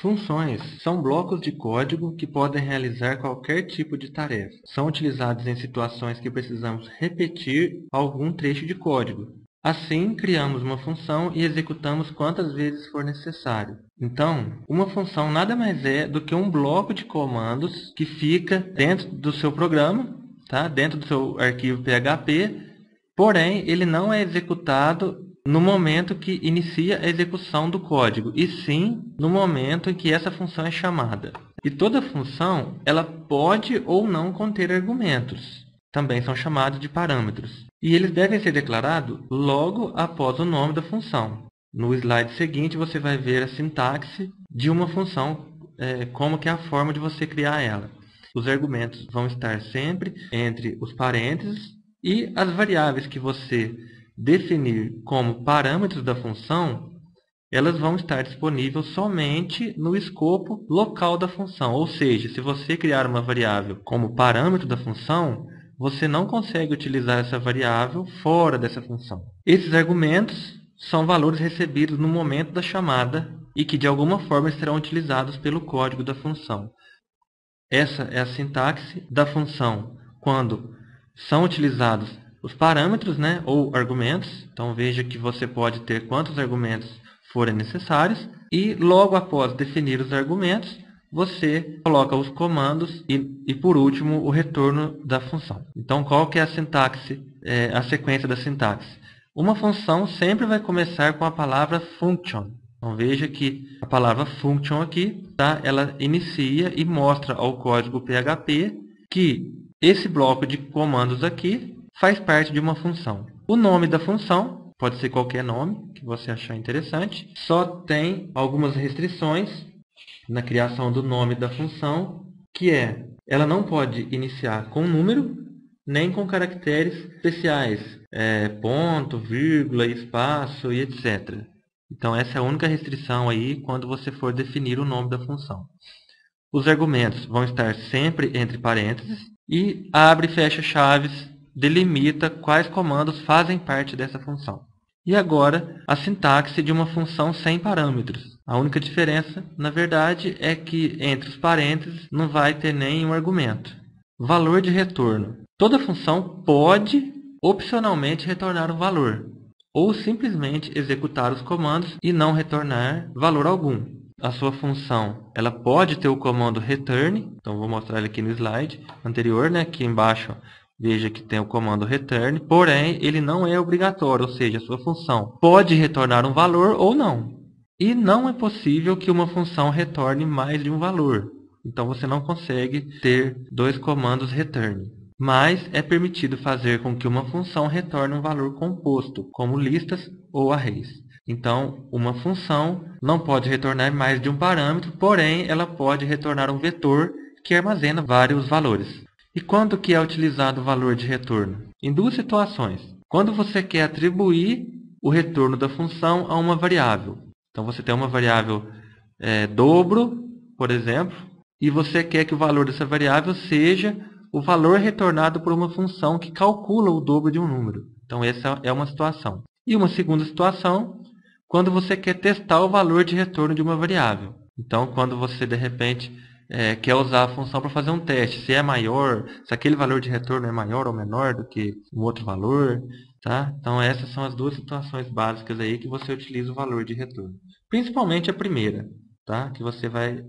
Funções são blocos de código que podem realizar qualquer tipo de tarefa. São utilizados em situações que precisamos repetir algum trecho de código. Assim, criamos uma função e executamos quantas vezes for necessário. Então, uma função nada mais é do que um bloco de comandos que fica dentro do seu programa, tá? Dentro do seu arquivo PHP, porém, ele não é executado no momento que inicia a execução do código, e sim no momento em que essa função é chamada. E toda função ela pode ou não conter argumentos. Também são chamados de parâmetros. E eles devem ser declarados logo após o nome da função. No slide seguinte você vai ver a sintaxe de uma função, como que é a forma de você criar ela. Os argumentos vão estar sempre entre os parênteses e as variáveis que você definir como parâmetros da função, elas vão estar disponíveis somente no escopo local da função. Ou seja, se você criar uma variável como parâmetro da função, você não consegue utilizar essa variável fora dessa função. Esses argumentos são valores recebidos no momento da chamada e que de alguma forma serão utilizados pelo código da função. Essa é a sintaxe da função quando são utilizados os parâmetros, ou argumentos. Então veja que você pode ter quantos argumentos forem necessários. E logo após definir os argumentos, você coloca os comandos e por último, o retorno da função. Então qual que é a sintaxe, a sequência da sintaxe? Uma função sempre vai começar com a palavra function. Então veja que a palavra function aqui, ela inicia e mostra ao código PHP que esse bloco de comandos aqui faz parte de uma função. O nome da função pode ser qualquer nome que você achar interessante. Só tem algumas restrições na criação do nome da função, que ela não pode iniciar com número, nem com caracteres especiais, ponto, vírgula, espaço e etc. Então essa é a única restrição aí quando você for definir o nome da função. Os argumentos vão estar sempre entre parênteses e abre e fecha chaves delimita quais comandos fazem parte dessa função. E agora, a sintaxe de uma função sem parâmetros. A única diferença, na verdade, é que entre os parênteses não vai ter nenhum argumento. Valor de retorno. Toda função pode, opcionalmente, retornar um valor, ou simplesmente executar os comandos e não retornar valor algum. A sua função ela pode ter o comando return, então vou mostrar ele aqui no slide anterior, aqui embaixo. Veja que tem o comando return, porém ele não é obrigatório, ou seja, a sua função pode retornar um valor ou não. E não é possível que uma função retorne mais de um valor. Então você não consegue ter dois comandos return. Mas é permitido fazer com que uma função retorne um valor composto, como listas ou arrays. Então, uma função não pode retornar mais de um parâmetro, porém ela pode retornar um vetor que armazena vários valores. E quando que é utilizado o valor de retorno? Em duas situações. Quando você quer atribuir o retorno da função a uma variável. Então você tem uma variável dobro, por exemplo, e você quer que o valor dessa variável seja o valor retornado por uma função que calcula o dobro de um número. Então essa é uma situação. E uma segunda situação, quando você quer testar o valor de retorno de uma variável. Então quando você de repente quer usar a função para fazer um teste, se é maior, se aquele valor de retorno é maior ou menor do que um outro valor, tá? Então essas são as duas situações básicas aí que você utiliza o valor de retorno. Principalmente a primeira, tá? Que você vai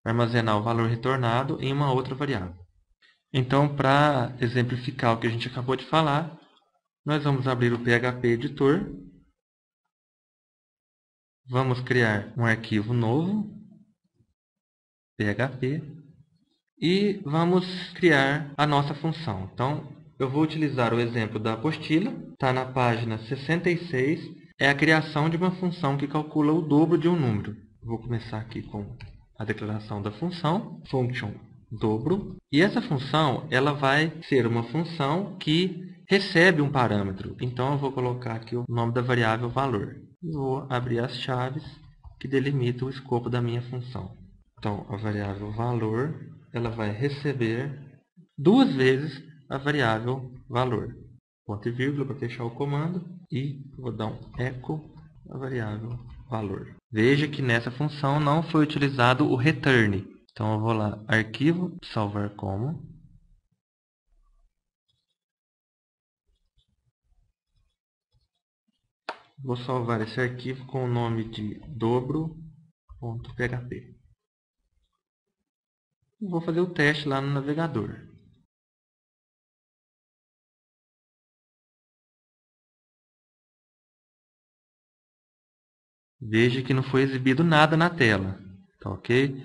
armazenar o valor retornado em uma outra variável. Então, para exemplificar o que a gente acabou de falar, nós vamos abrir o PHP Editor, vamos criar um arquivo novo, PHP, e vamos criar a nossa função. Então, eu vou utilizar o exemplo da apostila, está na página 66, é a criação de uma função que calcula o dobro de um número. Vou começar aqui com a declaração da função, function dobro, e essa função ela vai ser uma função que recebe um parâmetro. Então, eu vou colocar aqui o nome da variável valor. E vou abrir as chaves que delimitam o escopo da minha função. Então, a variável valor ela vai receber duas vezes a variável valor. Ponto e vírgula para fechar o comando. E vou dar um echo a variável valor. Veja que nessa função não foi utilizado o return. Então eu vou lá, arquivo, salvar como. Vou salvar esse arquivo com o nome de dobro.php. Vou fazer o teste lá no navegador. Veja que não foi exibido nada na tela. Tá ok?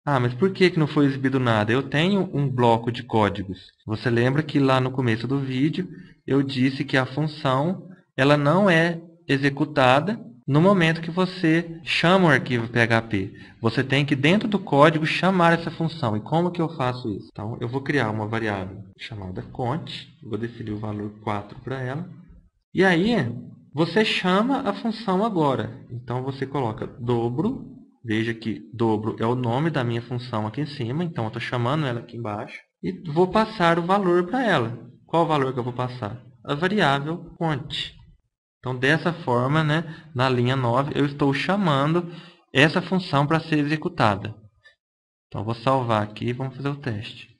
Ah, mas por que não foi exibido nada? Eu tenho um bloco de códigos. Você lembra que lá no começo do vídeo eu disse que a função ela não é executada no momento que você chama o arquivo PHP. Você tem que, dentro do código, chamar essa função. E como que eu faço isso? Então, eu vou criar uma variável chamada cont. Vou definir o valor 4 para ela. E aí, você chama a função agora. Então, você coloca dobro. Veja que dobro é o nome da minha função aqui em cima. Então, eu estou chamando ela aqui embaixo. E vou passar o valor para ela. Qual o valor que eu vou passar? A variável cont. Então, dessa forma, na linha 9, eu estou chamando essa função para ser executada. Então, vou salvar aqui e vamos fazer o teste.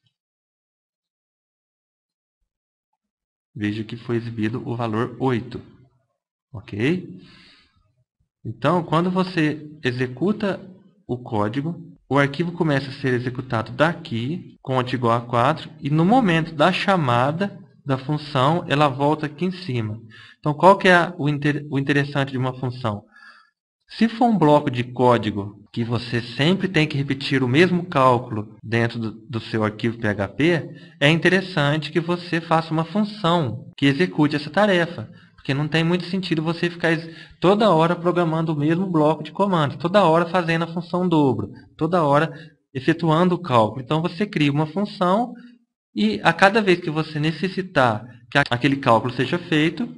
Veja que foi exibido o valor 8. Ok? Então, quando você executa o código, o arquivo começa a ser executado daqui, cont igual a 4, e no momento da chamada da função, ela volta aqui em cima. Então, qual que é o interessante de uma função? Se for um bloco de código que você sempre tem que repetir o mesmo cálculo dentro do seu arquivo PHP, é interessante que você faça uma função que execute essa tarefa. Porque não tem muito sentido você ficar toda hora programando o mesmo bloco de comandos, toda hora fazendo a função dobro, toda hora efetuando o cálculo. Então você cria uma função e a cada vez que você necessitar que aquele cálculo seja feito,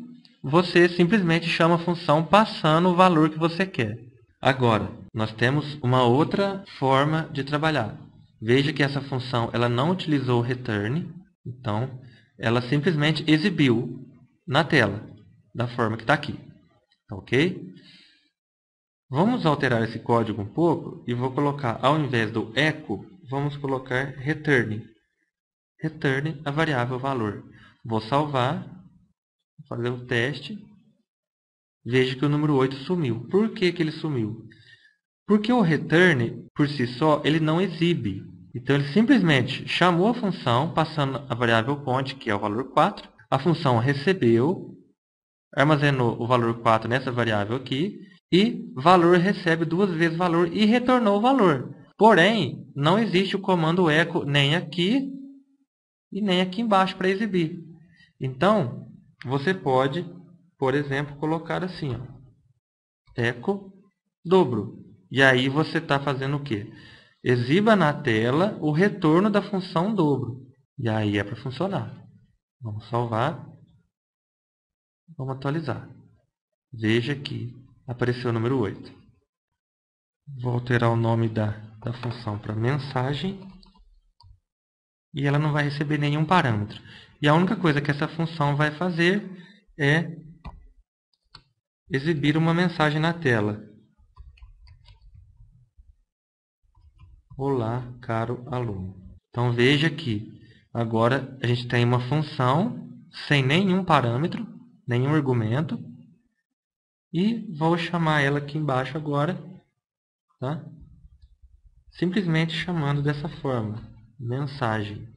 você simplesmente chama a função passando o valor que você quer. Agora, nós temos uma outra forma de trabalhar. Veja que essa função ela não utilizou o return, então ela simplesmente exibiu na tela, da forma que está aqui. Ok? Vamos alterar esse código um pouco e vou colocar, ao invés do echo, vamos colocar return. Return a variável valor. Vou salvar, fazer o teste. Veja que o número 8 sumiu. Por que ele sumiu? Porque o return, por si só, ele não exibe. Então, ele simplesmente chamou a função, passando a variável cont, que é o valor 4. A função recebeu, armazenou o valor 4 nessa variável aqui, e valor recebe duas vezes valor e retornou o valor. Porém, não existe o comando echo nem aqui e nem aqui embaixo para exibir. Então, você pode, por exemplo, colocar assim, ó, echo dobro. E aí você está fazendo o quê? Exiba na tela o retorno da função dobro. E aí é para funcionar. Vamos salvar. Vamos atualizar. Veja que apareceu o número 8. Vou alterar o nome da função para mensagem. E ela não vai receber nenhum parâmetro. E a única coisa que essa função vai fazer é exibir uma mensagem na tela. Olá, caro aluno. Então veja que agora a gente tem uma função sem nenhum parâmetro, nenhum argumento. E vou chamar ela aqui embaixo agora, tá? Simplesmente chamando dessa forma, mensagem.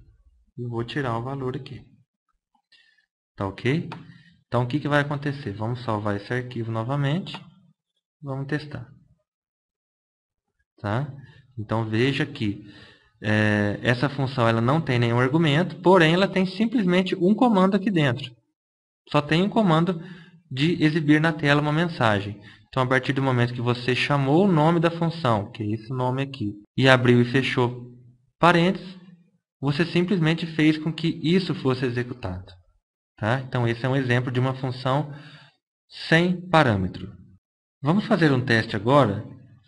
E vou tirar o valor aqui. Tá ok? Então o que vai acontecer? Vamos salvar esse arquivo novamente. Vamos testar. Tá? Então veja que essa função ela não tem nenhum argumento, porém ela tem simplesmente um comando aqui dentro. Só tem um comando de exibir na tela uma mensagem. Então, a partir do momento que você chamou o nome da função, que é esse nome aqui, e abriu e fechou parênteses, você simplesmente fez com que isso fosse executado. Tá? Então, esse é um exemplo de uma função sem parâmetro. Vamos fazer um teste agora,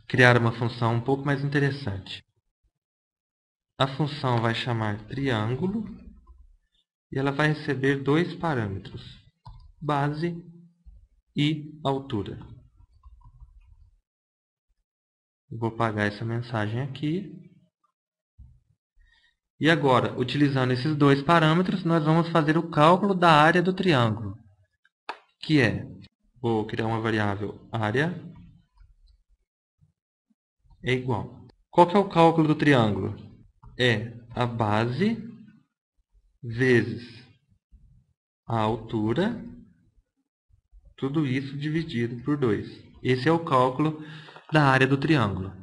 criar uma função um pouco mais interessante. A função vai chamar triângulo e ela vai receber dois parâmetros, base e altura. Eu vou apagar essa mensagem aqui. E agora, utilizando esses dois parâmetros, nós vamos fazer o cálculo da área do triângulo, que é, vou criar uma variável área é igual. Qual que é o cálculo do triângulo? É a base vezes a altura, tudo isso dividido por 2. Esse é o cálculo da área do triângulo.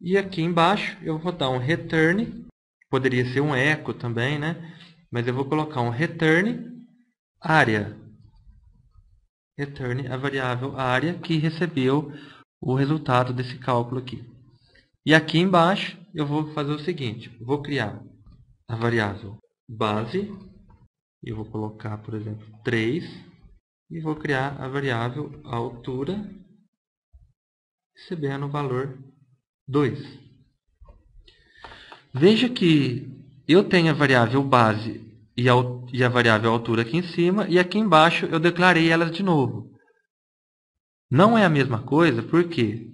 E aqui embaixo eu vou dar um return, poderia ser um echo também, né? Mas eu vou colocar um return área. Return a variável área que recebeu o resultado desse cálculo aqui. E aqui embaixo eu vou fazer o seguinte, eu vou criar a variável base, eu vou colocar, por exemplo, 3, e vou criar a variável altura, recebendo o valor 2. Veja que eu tenho a variável base e a variável altura aqui em cima, e aqui embaixo eu declarei elas de novo. Não é a mesma coisa, porque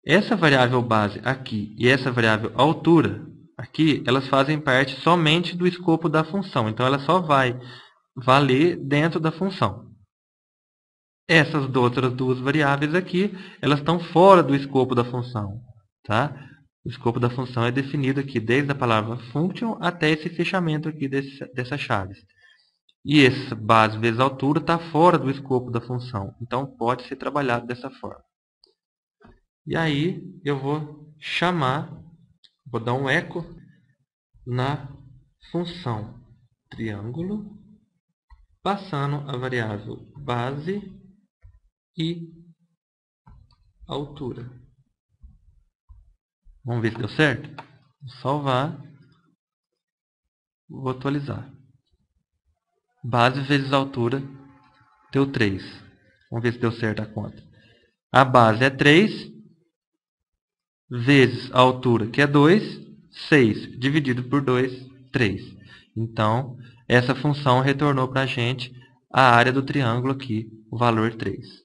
essa variável base aqui e essa variável altura aqui, elas fazem parte somente do escopo da função. Então, ela só vai valer dentro da função. Essas outras duas variáveis aqui, elas estão fora do escopo da função. Tá? O escopo da função é definido aqui desde a palavra function até esse fechamento aqui dessas chaves. E essa base vezes altura está fora do escopo da função. Então, pode ser trabalhado dessa forma. E aí, eu vou chamar, vou dar um eco na função triângulo, passando a variável base e altura. Vamos ver se deu certo? Vou salvar. Vou atualizar. Base vezes altura deu 3. Vamos ver se deu certo a conta. A base é 3, vezes a altura, que é 2, 6. Dividido por 2, 3. Então, essa função retornou para a gente a área do triângulo aqui, o valor 3.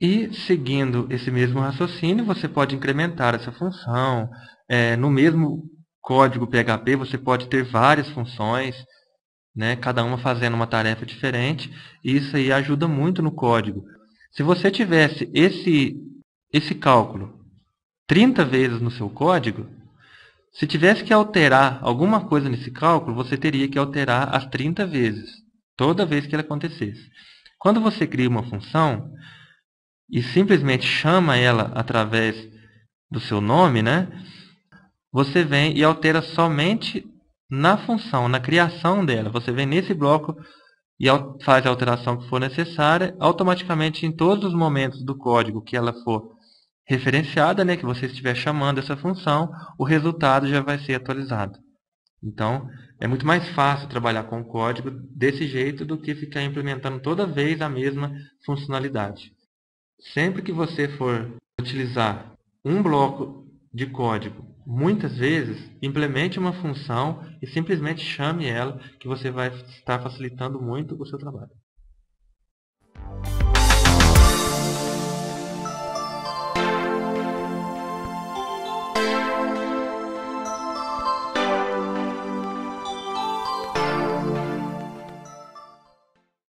E, seguindo esse mesmo raciocínio, você pode incrementar essa função. No mesmo código PHP, você pode ter várias funções, né, cada uma fazendo uma tarefa diferente, e isso aí ajuda muito no código. Se você tivesse esse cálculo 30 vezes no seu código, se tivesse que alterar alguma coisa nesse cálculo, você teria que alterar as 30 vezes, toda vez que ele acontecesse. Quando você cria uma função e simplesmente chama ela através do seu nome, né, você vem e altera somente na função, na criação dela. Você vem nesse bloco e faz a alteração que for necessária. Automaticamente, em todos os momentos do código que ela for referenciada, né, que você estiver chamando essa função, o resultado já vai ser atualizado. Então, é muito mais fácil trabalhar com o código desse jeito do que ficar implementando toda vez a mesma funcionalidade. Sempre que você for utilizar um bloco de código muitas vezes, implemente uma função e simplesmente chame ela, que você vai estar facilitando muito o seu trabalho.